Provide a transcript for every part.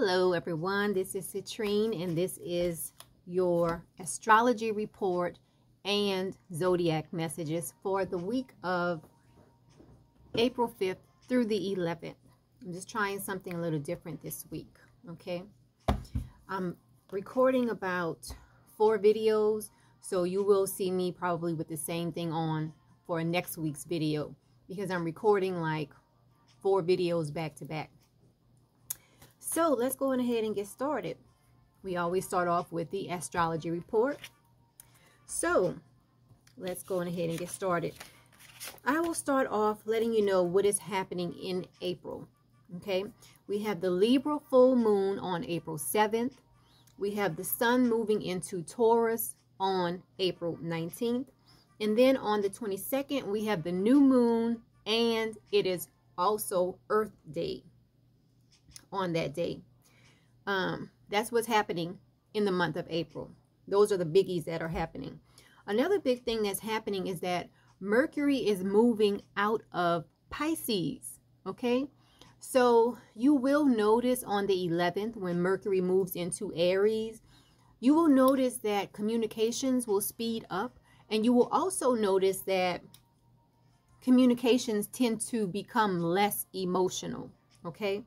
Hello everyone, this is Citrine and this is your astrology report and zodiac messages for the week of April 5th through the 11th. I'm just trying something a little different this week, okay? I'm recording about 4 videos, so you will see me probably with the same thing on for next week's video because I'm recording like 4 videos back to back. So let's go ahead and get started. We always start off with the astrology report. So let's go ahead and get started. I will start off letting you know what is happening in April. Okay, we have the Libra full moon on April 7th. We have the sun moving into Taurus on April 19th. And then on the 22nd, we have the new moon, and it is also Earth Day on that day. That's what's happening in the month of April. Those are the biggies that are happening. Another big thing that's happening is that Mercury is moving out of Pisces. Okay, so you will notice on the 11th when Mercury moves into Aries, you will notice that communications will speed up, and you will also notice that communications tend to become less emotional. Okay,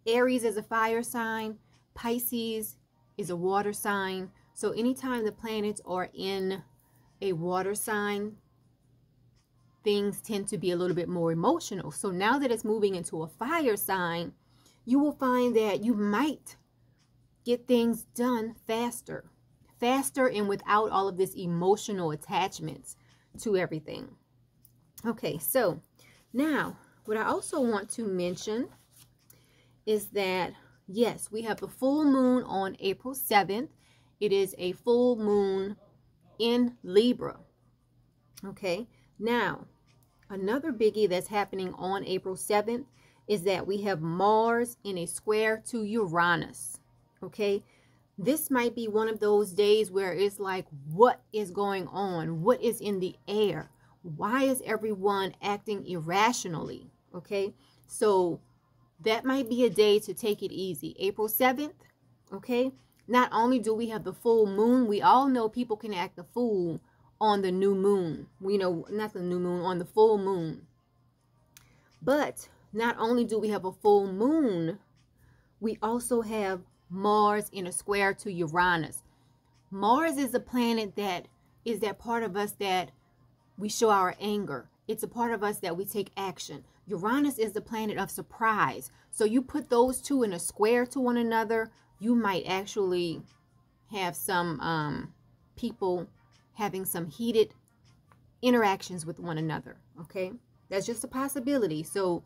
Aries is a fire sign, Pisces is a water sign. So anytime the planets are in a water sign, things tend to be a little bit more emotional. So now that it's moving into a fire sign, you will find that you might get things done faster and without all of this emotional attachments to everything. Okay, so now what I also want to mention is that, yes, we have the full moon on April 7th. It is a full moon in Libra. Okay, now, another biggie that's happening on April 7th is that we have Mars in a square to Uranus. Okay, this might be one of those days where it's like, what is going on? What is in the air? Why is everyone acting irrationally? Okay, so that might be a day to take it easy. April 7th, okay? Not only do we have the full moon, we all know people can act a fool on the new moon. We know, not the new moon, on the full moon. But not only do we have a full moon, we also have Mars in a square to Uranus. Mars is a planet that is that part of us that we show our anger. It's a part of us that we take action. Uranus is the planet of surprise. So you put those two in a square to one another, you might actually have some people having some heated interactions with one another. Okay, that's just a possibility. So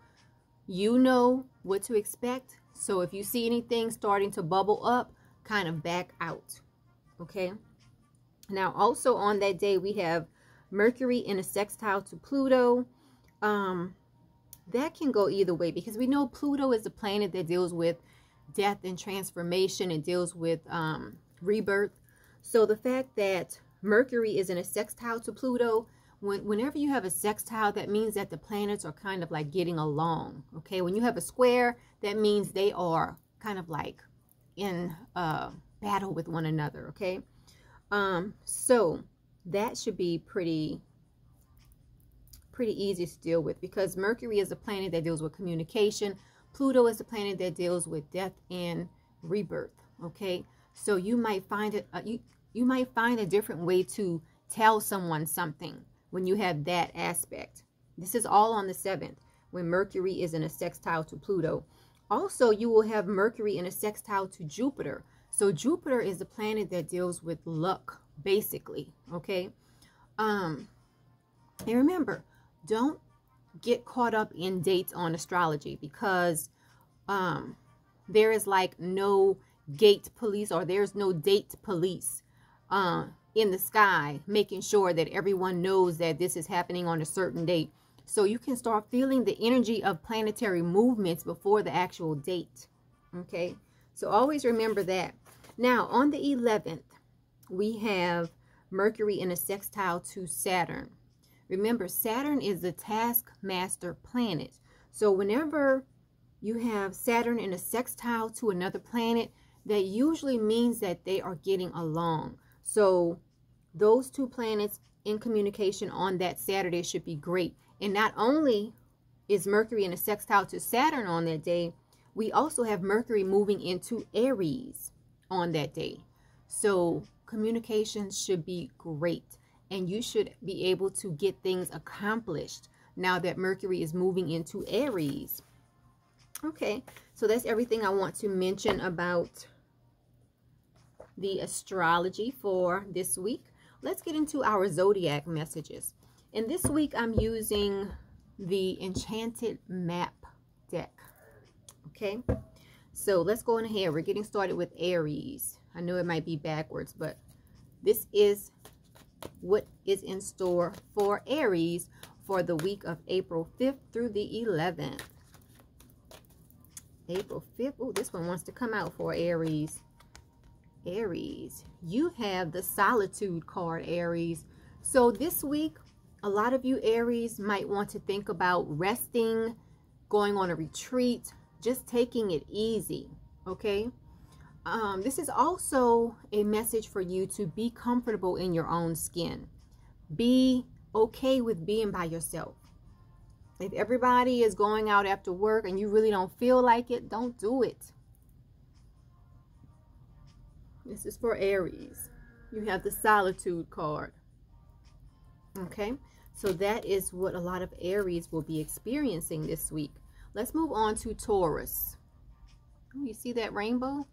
you know what to expect. So if you see anything starting to bubble up, kind of back out. Okay, now also on that day we have Mercury in a sextile to Pluto. That can go either way because we know Pluto is a planet that deals with death and transformation. It deals with rebirth. So the fact that Mercury is in a sextile to Pluto, whenever you have a sextile, that means that the planets are kind of like getting along. Okay, when you have a square, that means they are kind of like in battle with one another. Okay, so that should be pretty easy to deal with because Mercury is a planet that deals with communication. Pluto is the planet that deals with death and rebirth. Okay, so you might find it you might find a different way to tell someone something when you have that aspect. This is all on the 7th when Mercury is in a sextile to Pluto. Also, you will have Mercury in a sextile to Jupiter. So Jupiter is the planet that deals with luck, basically. Okay, and remember, don't get caught up in dates on astrology because there is like no gate police, or there's no date police in the sky making sure that everyone knows that this is happening on a certain date. So you can start feeling the energy of planetary movements before the actual date. Okay, so always remember that. Now on the 11th, we have Mercury in a sextile to Saturn. Remember, Saturn is the taskmaster planet. So whenever You have Saturn in a sextile to another planet. That usually means that they are getting along. So those two planets in communication on that Saturday should be great. And not only is Mercury in a sextile to Saturn on that day, we also have Mercury moving into Aries on that day. So communication should be great, and you should be able to get things accomplished now that Mercury is moving into Aries. Okay, so that's everything I want to mention about the astrology for this week. Let's get into our zodiac messages. And this week I'm using the Enchanted Map deck. Okay, so let's go on ahead. We're getting started with Aries. I know it might be backwards, but this is what is in store for Aries for the week of April 5th through the 11th. April 5th. Oh, this one wants to come out for Aries. Aries, you have the Solitude card, Aries. So this week, a lot of you Aries might want to think about resting, going on a retreat, just taking it easy, okay? This is also a message for you to be comfortable in your own skin. Be okay with being by yourself. If everybody is going out after work and you really don't feel like it, don't do it. This is for Aries. You have the Solitude card. Okay, so that is what a lot of Aries will be experiencing this week. Let's move on to Taurus. Oh, you see that rainbow?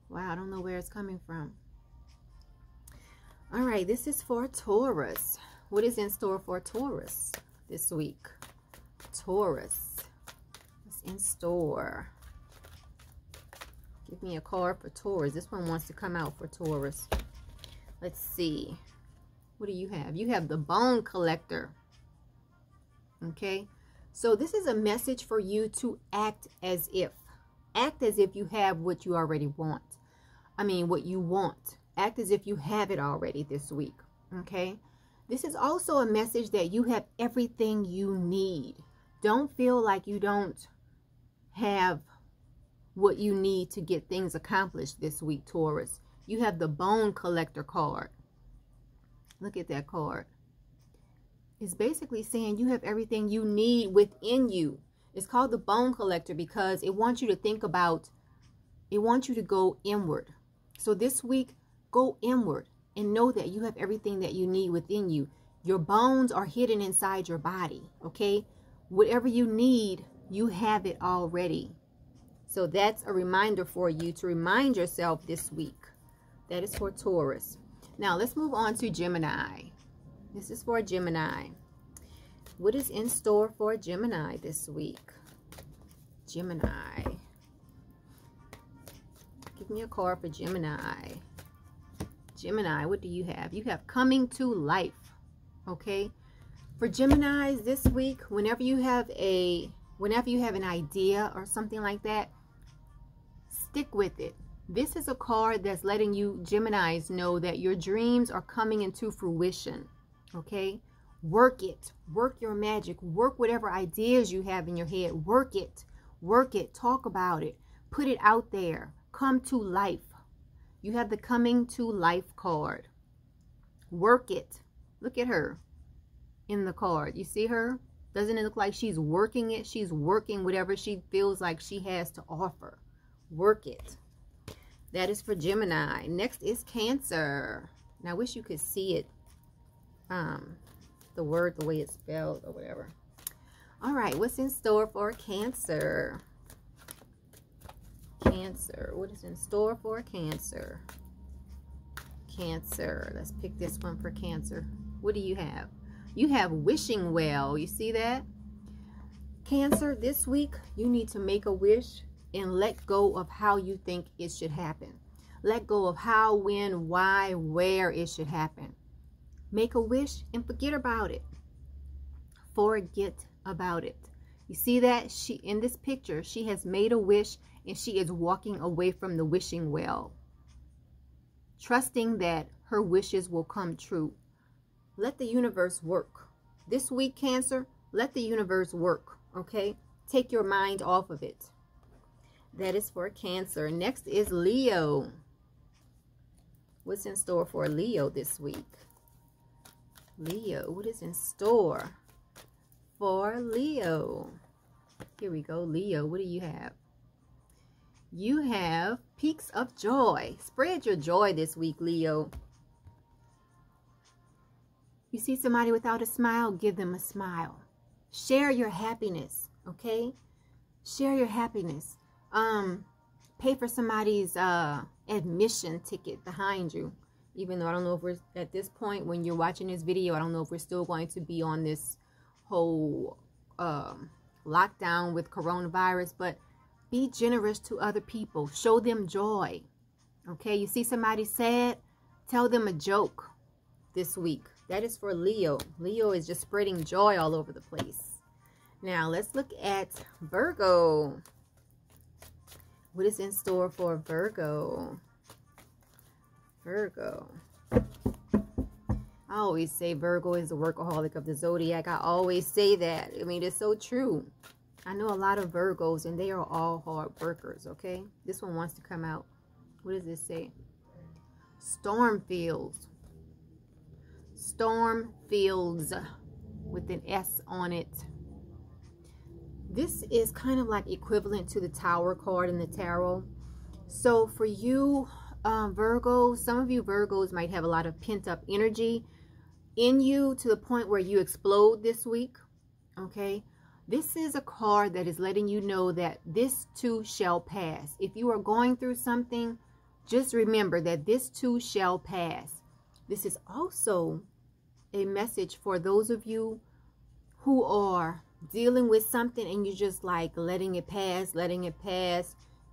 Wow, I don't know where it's coming from. All right, this is for Taurus. What is in store for Taurus this week? Taurus, what's in store? Give me a card for Taurus. This one wants to come out for Taurus. Let's see. What do you have? You have the Bone Collector. Okay, so this is a message for you to act as if. Act as if you have what you already want. I mean, what you want. Act as if you have it already this week. Okay, this is also a message that you have everything you need. Don't feel like you don't have what you need to get things accomplished this week, Taurus. You have the Bone Collector card. Look at that card. It's basically saying you have everything you need within you. It's called the Bone Collector because it wants you to think about, it wants you to go inward. So this week, go inward and know that you have everything that you need within you. Your bones are hidden inside your body, okay? Whatever you need, you have it already. So that's a reminder for you to remind yourself this week. That is for Taurus. Now let's move on to Gemini. This is for Gemini. What is in store for Gemini this week? Gemini. Give me a card for Gemini. Gemini, what do you have? You have Coming to Life. Okay? For Geminis this week, whenever you have an idea or something like that, stick with it. This is a card that's letting you Geminis know that your dreams are coming into fruition. Okay? Work it. Work your magic. Work whatever ideas you have in your head. Work it. Work it. Talk about it. Put it out there. Come to life. You have the Coming to Life card. Work it. Look at her in the card. You see her? Doesn't it look like she's working it? She's working whatever she feels like she has to offer. Work it. That is for Gemini. Next is Cancer. And I wish you could see it. The word, the way it's spelled or whatever. All right, what's in store for Cancer? Cancer, what is in store for Cancer? Cancer, let's pick this one for Cancer. What do you have? You have Wishing Well. You see that? Cancer, this week, you need to make a wish and let go of how you think it should happen. Let go of how, when, why, where it should happen. Make a wish and forget about it. Forget about it. You see that? She, in this picture, she has made a wish and she is walking away from the wishing well, trusting that her wishes will come true. Let the universe work. This week, Cancer, let the universe work, okay? take your mind off of it. That is for Cancer. Next is Leo. What's in store for Leo this week? Leo, what is in store for Leo? Here we go. Leo, what do you have? You have peaks of joy. Spread your joy this week, Leo. You see somebody without a smile, give them a smile. Share your happiness, okay? Share your happiness. Pay for somebody's admission ticket behind you. Even though I don't know if we're at this point when you're watching this video, I don't know if we're still going to be on this whole lockdown with coronavirus, but be generous to other people. Show them joy. Okay, you see somebody sad, tell them a joke this week. That is for Leo. Leo is just spreading joy all over the place. Now, let's look at Virgo. What is in store for Virgo? Virgo. I always say Virgo is the workaholic of the zodiac. I always say that. I mean, it's so true. I know a lot of Virgos, and they are all hard workers, okay? This one wants to come out. What does this say? Storm fields. Storm fields with an S on it. This is kind of like equivalent to the Tower card in the tarot. So for you, Virgos, some of you Virgos might have a lot of pent-up energy in you to the point where you explode this week, okay? This is a card that is letting you know that this too shall pass. If you are going through something, just remember that this too shall pass. This is also a message for those of you who are dealing with something and you're just like letting it pass,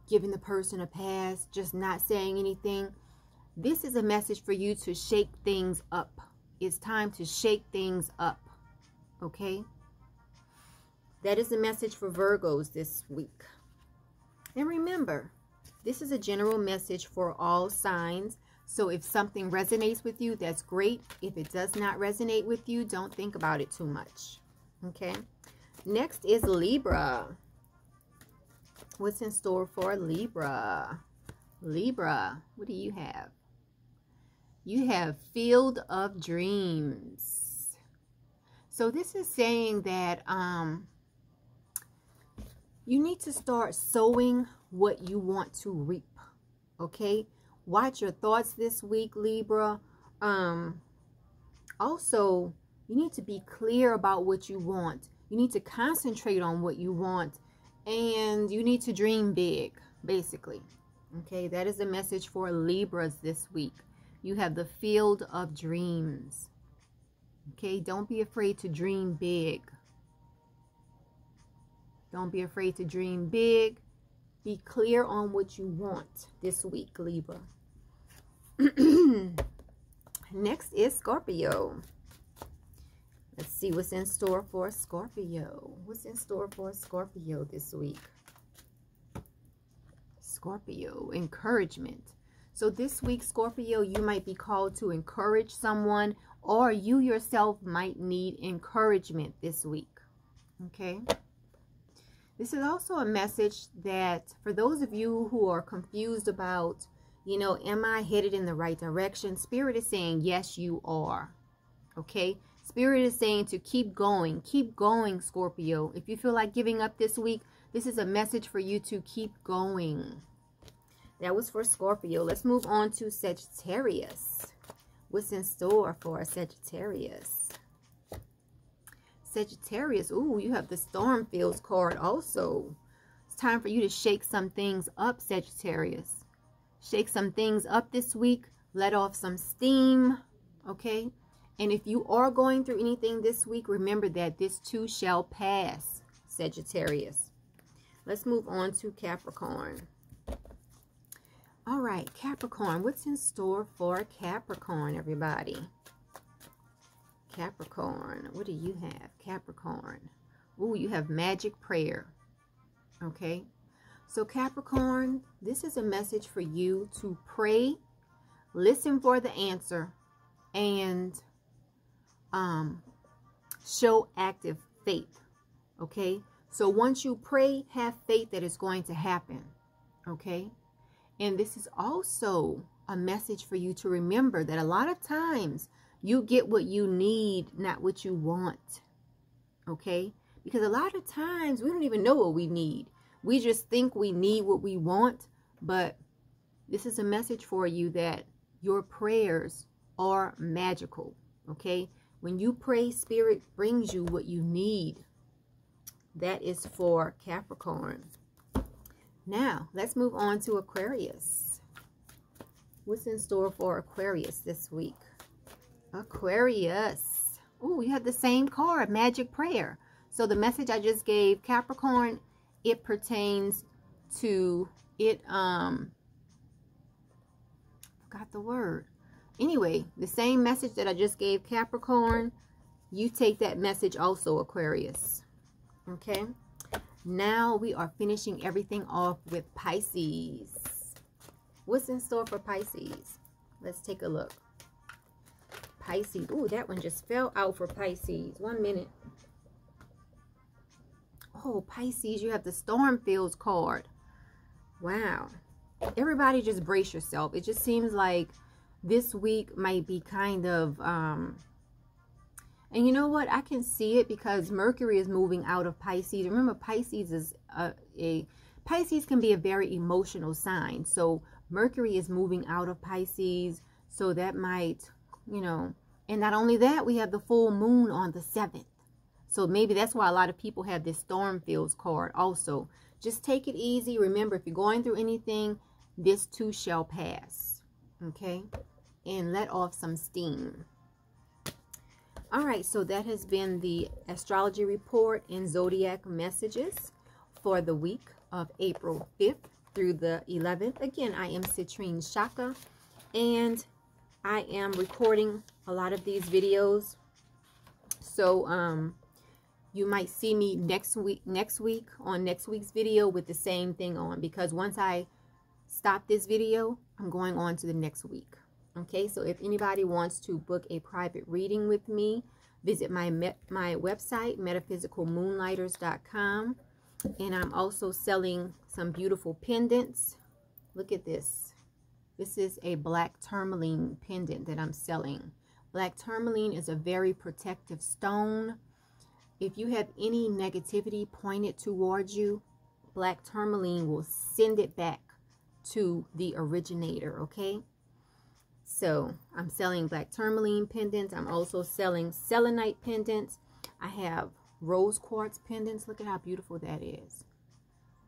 giving the person a pass, just not saying anything. This is a message for you to shake things up. It's time to shake things up, okay? That is the message for Virgos this week. And remember, this is a general message for all signs. So if something resonates with you, that's great. If it does not resonate with you, don't think about it too much, okay? Next is Libra. What's in store for Libra? Libra, what do you have? You have Field of Dreams. So this is saying that you need to start sowing what you want to reap, okay? Watch your thoughts this week, Libra. Also, you need to be clear about what you want. You need to concentrate on what you want, and you need to dream big, basically. Okay, that is the message for Libras this week. You have the Field of Dreams. Okay, don't be afraid to dream big. Don't be afraid to dream big. Be clear on what you want this week, Libra. Next is Scorpio. Let's see what's in store for Scorpio. What's in store for Scorpio this week? Scorpio, encouragement. So this week, Scorpio, you might be called to encourage someone, or you yourself might need encouragement this week. Okay? This is also a message that for those of you who are confused about, you know, am I headed in the right direction? Spirit is saying, yes, you are. Okay? Spirit is saying to keep going, Scorpio. If you feel like giving up this week, this is a message for you to keep going. That was for Scorpio. Let's move on to Sagittarius. What's in store for Sagittarius? Sagittarius, ooh, you have the Storm Fields card also. It's time for you to shake some things up, Sagittarius. Shake some things up this week. Let off some steam, okay? And if you are going through anything this week, remember that this too shall pass, Sagittarius. Let's move on to Capricorn. All right, Capricorn, what's in store for Capricorn, everybody? Capricorn, what do you have? Capricorn. Ooh, you have Magic Prayer. Okay. So Capricorn, this is a message for you to pray, listen for the answer, and show active faith. Okay. So once you pray, have faith that it's going to happen. Okay? And this is also a message for you to remember that a lot of times you get what you need, not what you want. Okay? Because a lot of times we don't even know what we need. We just think we need what we want. But this is a message for you that your prayers are magical. Okay? When you pray, Spirit brings you what you need. That is for Capricorn. Now, let's move on to Aquarius. What's in store for Aquarius this week? Aquarius. Oh, you have the same card, Magic Prayer. So the message I just gave Capricorn, it pertains to it. Forgot the word. Anyway, the same message that I just gave Capricorn, you take that message also, Aquarius. Okay? Now we are finishing everything off with Pisces. What's in store for Pisces? Let's take a look. Pisces. Ooh, that one just fell out for Pisces. 1 minute. Oh, Pisces, you have the Stormfields card. Wow. Everybody just brace yourself. It just seems like this week might be kind of, and you know what? I can see it because Mercury is moving out of Pisces. Remember, Pisces is Pisces can be a very emotional sign. So Mercury is moving out of Pisces. So that might, you know, and not only that, we have the full moon on the 7th. So maybe that's why a lot of people have this Stormfields card also. Just take it easy. Remember, if you're going through anything, this too shall pass. Okay? And let off some steam. All right, so that has been the astrology report and zodiac messages for the week of April 5th through the 11th. Again, I am CitrineChaka, and I am recording a lot of these videos. So you might see me next week on next week's video with the same thing on, because once I stop this video, I'm going on to the next week. Okay, so if anybody wants to book a private reading with me, visit my website, MetaphysicalMoonlighters.com. And I'm also selling some beautiful pendants. Look at this. This is a black tourmaline pendant that I'm selling. Black tourmaline is a very protective stone. If you have any negativity pointed towards you, black tourmaline will send it back to the originator, okay? So I'm selling black tourmaline pendants. I'm also selling selenite pendants. I have rose quartz pendants. Look at how beautiful that is.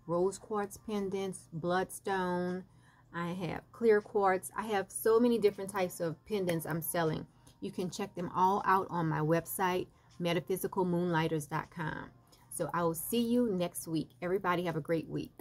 Rose quartz pendants, bloodstone. I have clear quartz. I have so many different types of pendants I'm selling. You can check them all out on my website, MetaphysicalMoonlighters.com. So I will see you next week. Everybody have a great week.